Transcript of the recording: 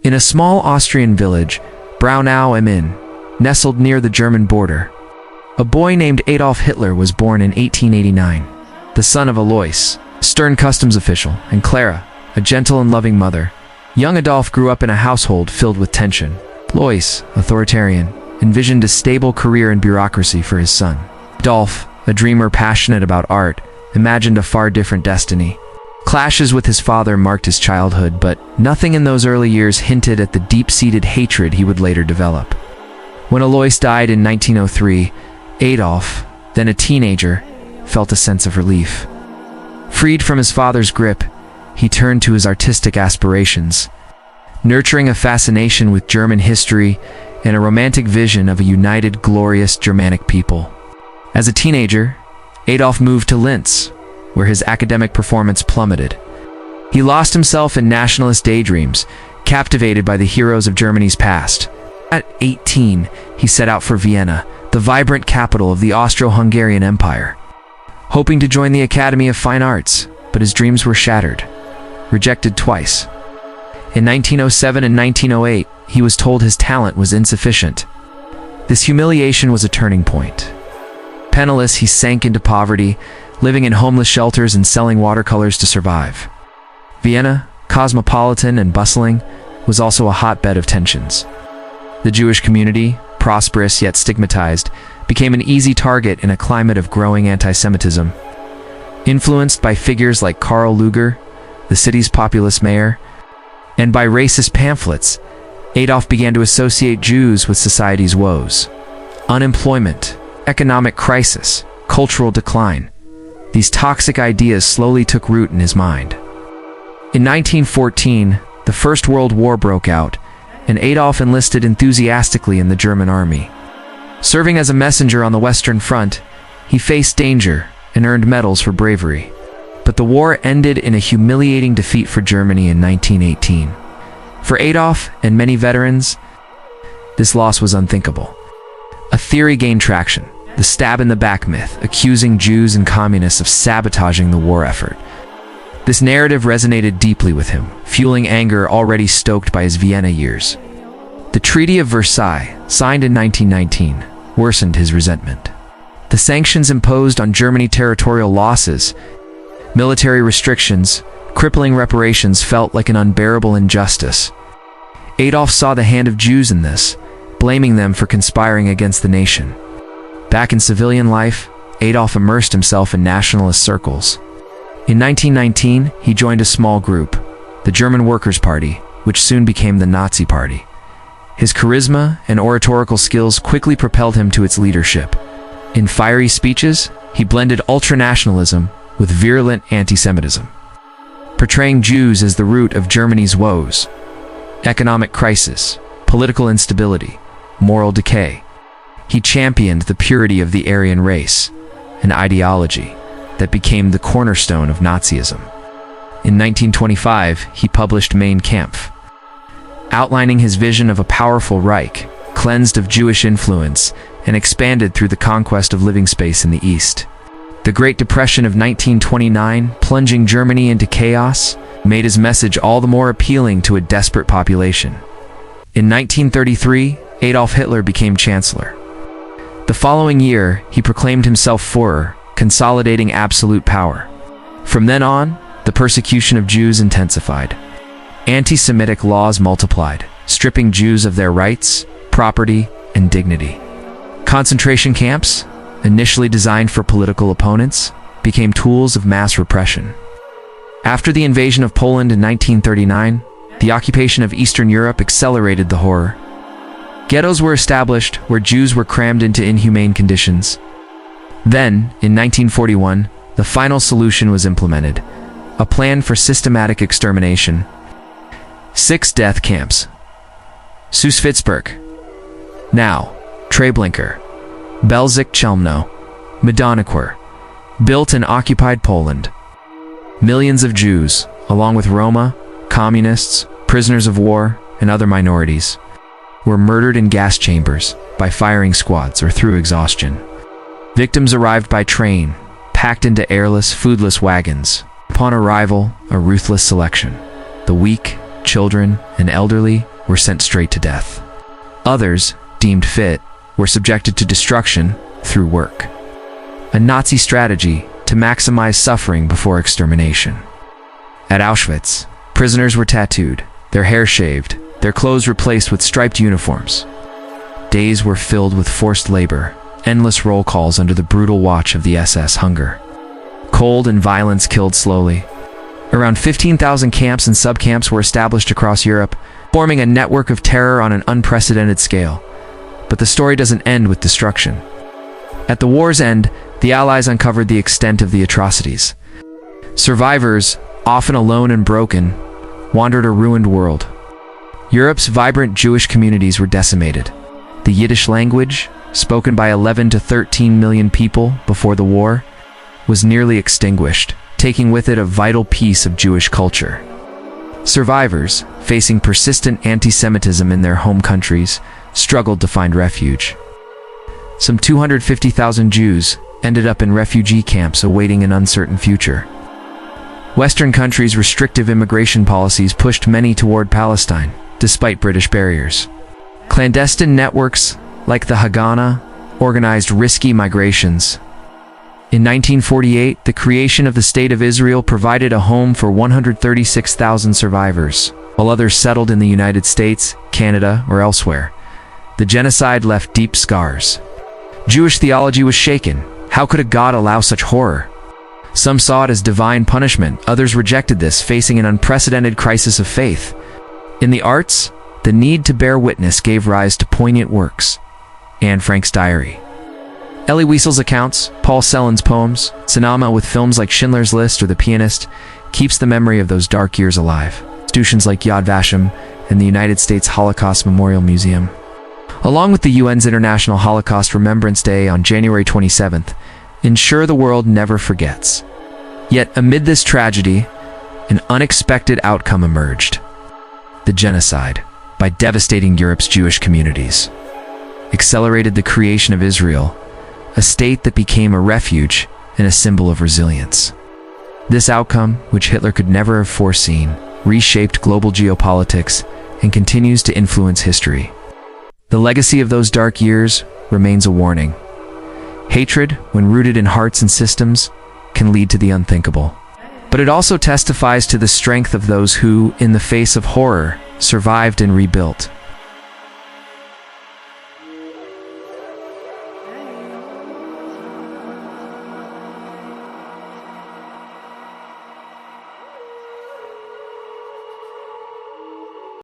In a small Austrian village, Braunau am Inn, nestled near the German border, a boy named Adolf Hitler was born in 1889. The son of Alois, a stern customs official, and Clara, a gentle and loving mother, young Adolf grew up in a household filled with tension. Alois, authoritarian, envisioned a stable career in bureaucracy for his son. Adolf, a dreamer passionate about art, imagined a far different destiny. Clashes with his father marked his childhood, but nothing in those early years hinted at the deep-seated hatred he would later develop. When Alois died in 1903, Adolf, then a teenager, felt a sense of relief. Freed from his father's grip, he turned to his artistic aspirations, nurturing a fascination with German history and a romantic vision of a united, glorious Germanic people. As a teenager, Adolf moved to Linz, where his academic performance plummeted. He lost himself in nationalist daydreams, captivated by the heroes of Germany's past. At 18, he set out for Vienna, the vibrant capital of the Austro-Hungarian Empire, hoping to join the Academy of Fine Arts, but his dreams were shattered. Rejected twice. In 1907 and 1908, he was told his talent was insufficient. This humiliation was a turning point. Penniless, he sank into poverty, living in homeless shelters and selling watercolors to survive. Vienna, cosmopolitan and bustling, was also a hotbed of tensions. The Jewish community, prosperous yet stigmatized, became an easy target in a climate of growing anti-Semitism. Influenced by figures like Karl Lueger, the city's populist mayor, and by racist pamphlets, Adolf began to associate Jews with society's woes. Unemployment, economic crisis, cultural decline. These toxic ideas slowly took root in his mind. In 1914, the First World War broke out, and Adolf enlisted enthusiastically in the German army. Serving as a messenger on the Western Front, he faced danger and earned medals for bravery. But the war ended in a humiliating defeat for Germany in 1918. For Adolf and many veterans, this loss was unthinkable. A theory gained traction, the stab-in-the-back myth, accusing Jews and communists of sabotaging the war effort. This narrative resonated deeply with him, fueling anger already stoked by his Vienna years. The Treaty of Versailles, signed in 1919, worsened his resentment. The sanctions imposed on Germany, territorial losses, military restrictions, crippling reparations felt like an unbearable injustice. Adolf saw the hand of Jews in this, blaming them for conspiring against the nation. Back in civilian life, Adolf immersed himself in nationalist circles. In 1919, he joined a small group, the German Workers' Party, which soon became the Nazi Party. His charisma and oratorical skills quickly propelled him to its leadership. In fiery speeches, he blended ultranationalism with virulent anti-Semitism, portraying Jews as the root of Germany's woes: economic crisis, political instability, moral decay. He championed the purity of the Aryan race, an ideology that became the cornerstone of Nazism. In 1925, he published Mein Kampf, outlining his vision of a powerful Reich, cleansed of Jewish influence and expanded through the conquest of living space in the East. The Great Depression of 1929, plunging Germany into chaos, made his message all the more appealing to a desperate population. In 1933, Adolf Hitler became Chancellor. The following year, he proclaimed himself Führer, consolidating absolute power. From then on, the persecution of Jews intensified. Anti-Semitic laws multiplied, stripping Jews of their rights, property, and dignity. Concentration camps, initially designed for political opponents, became tools of mass repression. After the invasion of Poland in 1939, the occupation of Eastern Europe accelerated the horror. Ghettos were established where Jews were crammed into inhumane conditions. Then, in 1941, the final solution was implemented: a plan for systematic extermination. 6 death camps: Süßwitzberg, now Treblinka, Belzec-Chelmno, Medonikor, built and occupied Poland. Millions of Jews, along with Roma, communists, prisoners of war, and other minorities, were murdered in gas chambers, by firing squads, or through exhaustion. Victims arrived by train, packed into airless, foodless wagons. Upon arrival, a ruthless selection. The weak, children, and elderly were sent straight to death. Others, deemed fit, were subjected to destruction through work. A Nazi strategy to maximize suffering before extermination. At Auschwitz, prisoners were tattooed, their hair shaved, their clothes replaced with striped uniforms. Days were filled with forced labor, endless roll calls under the brutal watch of the SS hunger. Cold and violence killed slowly. Around 15,000 camps and subcamps were established across Europe, forming a network of terror on an unprecedented scale. But the story doesn't end with destruction. At the war's end, the Allies uncovered the extent of the atrocities. Survivors, often alone and broken, wandered a ruined world. Europe's vibrant Jewish communities were decimated. The Yiddish language, spoken by 11 to 13 million people before the war, was nearly extinguished, taking with it a vital piece of Jewish culture. Survivors, facing persistent anti-Semitism in their home countries, struggled to find refuge. Some 250,000 Jews ended up in refugee camps awaiting an uncertain future. Western countries' restrictive immigration policies pushed many toward Palestine, despite British barriers. Clandestine networks, like the Haganah, organized risky migrations. In 1948, the creation of the State of Israel provided a home for 136,000 survivors, while others settled in the United States, Canada, or elsewhere. The genocide left deep scars. Jewish theology was shaken. How could a God allow such horror? Some saw it as divine punishment, others rejected this, facing an unprecedented crisis of faith. In the arts, the need to bear witness gave rise to poignant works. Anne Frank's diary. Elie Wiesel's accounts, Paul Celan's poems, cinema with films like Schindler's List or The Pianist, keeps the memory of those dark years alive. Institutions like Yad Vashem and the United States Holocaust Memorial Museum, along with the UN's International Holocaust Remembrance Day on January 27th, ensure the world never forgets. Yet amid this tragedy, an unexpected outcome emerged. The genocide, by devastating Europe's Jewish communities, accelerated the creation of Israel, a state that became a refuge and a symbol of resilience. This outcome, which Hitler could never have foreseen, reshaped global geopolitics and continues to influence history. The legacy of those dark years remains a warning. Hatred, when rooted in hearts and systems, can lead to the unthinkable. But it also testifies to the strength of those who, in the face of horror, survived and rebuilt.